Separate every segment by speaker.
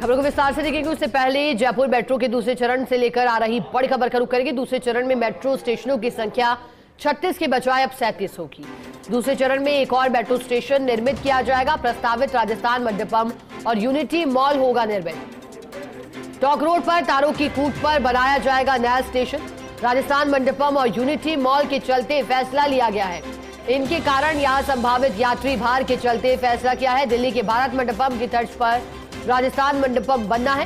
Speaker 1: खबरों को विस्तार से देखेंगे उससे पहले जयपुर मेट्रो के दूसरे चरण से लेकर आ रही बड़ी खबर का रुख करेंगे। दूसरे चरण में मेट्रो स्टेशनों की संख्या 36 के बजाय अब 37 होगी। दूसरे चरण में एक और मेट्रो स्टेशन निर्मित किया जाएगा। प्रस्तावित राजस्थान मंडपम और यूनिटी मॉल होगा निर्मित। टॉक रोड पर तारों की कूट पर बनाया जाएगा नया स्टेशन। राजस्थान मंडपम और यूनिटी मॉल के चलते फैसला लिया गया है। इनके कारण यहां संभावित यात्री भार के चलते फैसला किया है। दिल्ली के भारत मंडपम की तर्ज पर राजस्थान मंडपम बनना है।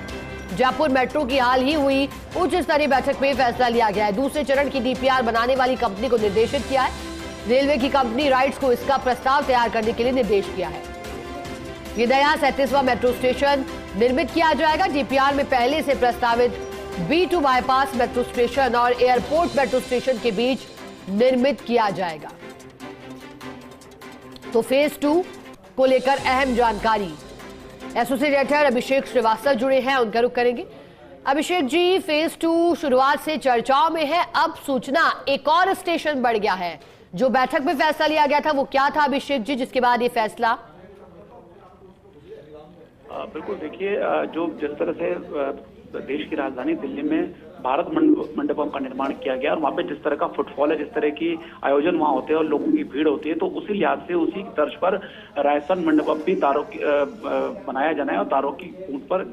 Speaker 1: जयपुर मेट्रो की हाल ही हुई उच्च स्तरीय बैठक में फैसला लिया गया है। दूसरे चरण की डीपीआर बनाने वाली कंपनी को निर्देशित किया है। रेलवे की कंपनी राइट्स को इसका प्रस्ताव तैयार करने के लिए निर्देश किया है। ये नया 37वां मेट्रो स्टेशन निर्मित किया जाएगा। डीपीआर में पहले से प्रस्तावित B2 बाईपास मेट्रो स्टेशन और एयरपोर्ट मेट्रो स्टेशन के बीच निर्मित किया जाएगा। तो फेज 2 को लेकर अहम जानकारी एसोसिएट एडिटर अभिषेक श्रीवास्तव जुड़े हैं, उनका रुख करेंगे। अभिषेक जी, फेज 2 शुरुआत से चर्चाओं में है, अब सूचना एक और स्टेशन बढ़ गया है। जो बैठक में फैसला लिया गया था वो क्या था अभिषेक जी, जिसके बाद ये फैसला?
Speaker 2: बिल्कुल, देखिए, जो जिस तरह से देश की राजधानी दिल्ली में भारत मंडपम का निर्माण किया गया और वहाँ पे जिस तरह का फुटफॉल है, जिस तरह की आयोजन वहाँ होते हैं और लोगों की भीड़ होती है, तो उसी लिहाज से उसी तर्ज पर राजस्थान मंडपम भी तारों की बनाया जाना है। और तारों की कूट पर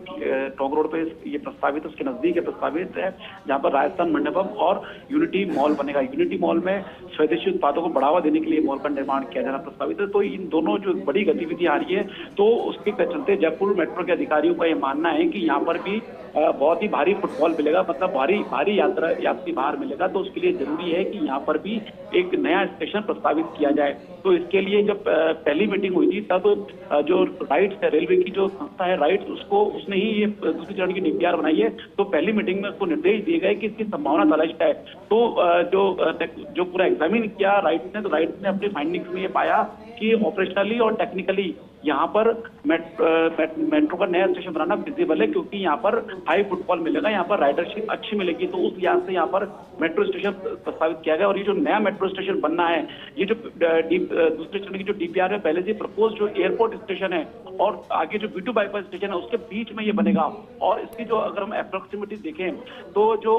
Speaker 2: टॉक रोड पे ये प्रस्तावित, उसके नजदीक प्रस्तावित है, जहाँ पर राजस्थान मंडपम और यूनिटी मॉल बनेगा। यूनिटी मॉल में स्वदेशी उत्पादों को बढ़ावा देने के लिए मॉल का निर्माण किया जाना प्रस्तावित है। तो इन दोनों जो बड़ी गतिविधि आ रही है, तो उसके चलते जयपुर मेट्रो के अधिकारियों का ये मानना है कि यहाँ पर भी बहुत ही भारी फुटफॉल मिलेगा, मतलब भारी यात्री भार मिलेगा। तो उसके लिए जरूरी है कि यहाँ पर भी एक नया स्टेशन प्रस्तावित किया जाए। तो इसके लिए जब पहली मीटिंग हुई थी, तब जो राइट्स है, रेलवे की जो संस्था है राइट्स, उसने ही ये दूसरे चरण की डीपीआर बनाई है। तो पहली मीटिंग में उसको निर्देश दिए गए कि इसकी संभावना तलाश है। तो जो पूरा एग्जामिन किया राइट्स ने, तो राइट्स ने अपनी फाइंडिंग्स में ये पाया कि ऑपरेशनली और टेक्निकली यहाँ पर मेट्रो का नया स्टेशन बनाना फिजिबल है, क्योंकि यहाँ पर हाई फुटफॉल मिलेगा, यहाँ पर राइडरशिप अच्छी मिलेगी। तो उस लिहाज से यहाँ पर मेट्रो स्टेशन प्रस्तावित किया गया। और ये जो नया मेट्रो स्टेशन बनना है, ये जो दूसरे चरण की जो डीपीआर है, पहले से प्रपोज जो एयरपोर्ट स्टेशन है और आगे जो B2 बाईपास स्टेशन है, उसके बीच में ये बनेगा। और इसकी जो अगर हम अप्रोक्सीमेटली देखें, तो जो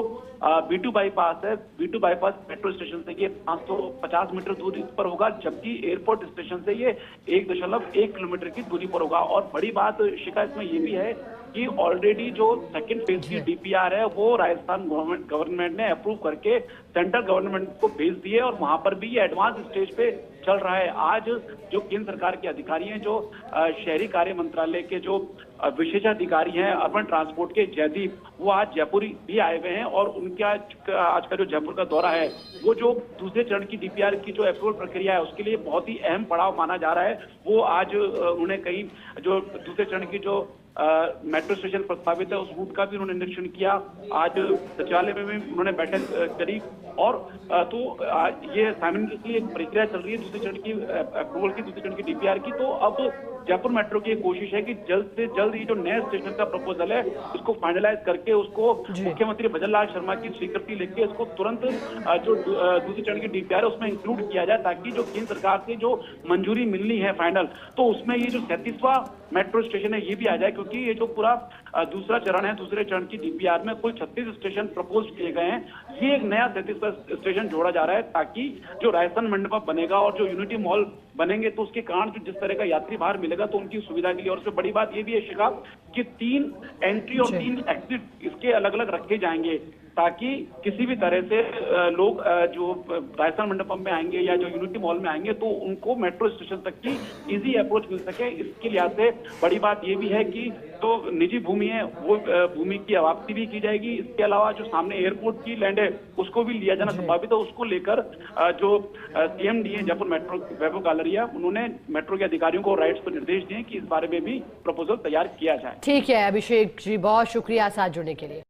Speaker 2: B2 बाईपास है, B2 बाईपास मेट्रो स्टेशन से ये 550 मीटर दूरी पर होगा, जबकि एयरपोर्ट स्टेशन से ये 1.1 किलोमीटर की दूरी पर होगा। और बड़ी बात शिकायत में ये भी है कि ऑलरेडी जो सेकंड फेज की डीपीआर है, वो राजस्थान गवर्नमेंट ने अप्रूव करके सेंट्रल गवर्नमेंट को भेज दिए और वहां पर भी ये एडवांस स्टेज पे चल रहा है। आज जो केंद्र सरकार के अधिकारी हैं, जो शहरी कार्य मंत्रालय के जो विशेषाधिकारी हैं अर्बन ट्रांसपोर्ट के, जयदीप, वो आज जयपुर भी आए हुए हैं। और उनका आज का जो जयपुर का दौरा है, वो जो दूसरे चरण की डीपीआर की जो अप्रूवल प्रक्रिया है, उसके लिए बहुत ही अहम पड़ाव माना जा रहा है। वो आज उन्होंने कहीं जो दूसरे चरण की जो मेट्रो स्टेशन प्रस्तावित है, उस रूट का भी उन्होंने निरीक्षण किया। आज सचिवालय में भी उन्होंने बैठक करी। और तो ये साइमल्टेनियसली एक प्रक्रिया चल रही है दूसरे चरण की अप्रूवल की, दूसरे चरण की डीपीआर की। तो अब जयपुर मेट्रो की कोशिश है कि जल्द से जल्द ये जो नए स्टेशन का प्रपोजल है, उसको फाइनलाइज करके उसको मुख्यमंत्री भजन लाल शर्मा की स्वीकृति लेके इसको तुरंत जो दूसरे चरण की डीपीआर है उसमें इंक्लूड किया जाए, ताकि जो केंद्र सरकार से जो मंजूरी मिलनी है फाइनल, तो उसमें ये जो 37वां मेट्रो स्टेशन है ये भी आ जाए। क्योंकि ये जो पूरा दूसरा चरण है, दूसरे चरण की डीपीआर में कुल 36 स्टेशन प्रपोज किए गए हैं। ये एक नया 37वां स्टेशन जोड़ा जा रहा है, ताकि जो राजस्थान मंडपम बनेगा और जो यूनिटी मॉल बनेंगे, तो उसके कारण जो जिस तरह का यात्री भार मिलेगा, तो उनकी सुविधा के लिए। और उसमें बड़ी बात ये भी है शिखा, कि 3 एंट्री और 3 एग्जिट इसके अलग अलग रखे जाएंगे, ताकि किसी भी तरह से लोग जो राजस्थान मंडपम में आएंगे या जो यूनिटी मॉल में आएंगे, तो उनको मेट्रो स्टेशन तक की इजी अप्रोच मिल सके। इसके लिहाज से बड़ी बात ये भी है कि तो निजी भूमि है, वो भूमि की वापसी भी की जाएगी। इसके अलावा जो सामने एयरपोर्ट की लैंड है, उसको भी लिया जाना संभावित है। उसको लेकर जो CMD है जयपुर मेट्रो वैभव गालरिया, उन्होंने मेट्रो के अधिकारियों को राइट्स को निर्देश दिए कि इस बारे में भी प्रपोजल तैयार किया जाए।
Speaker 1: ठीक है अभिषेक जी, बहुत शुक्रिया साथ जुड़ने के लिए।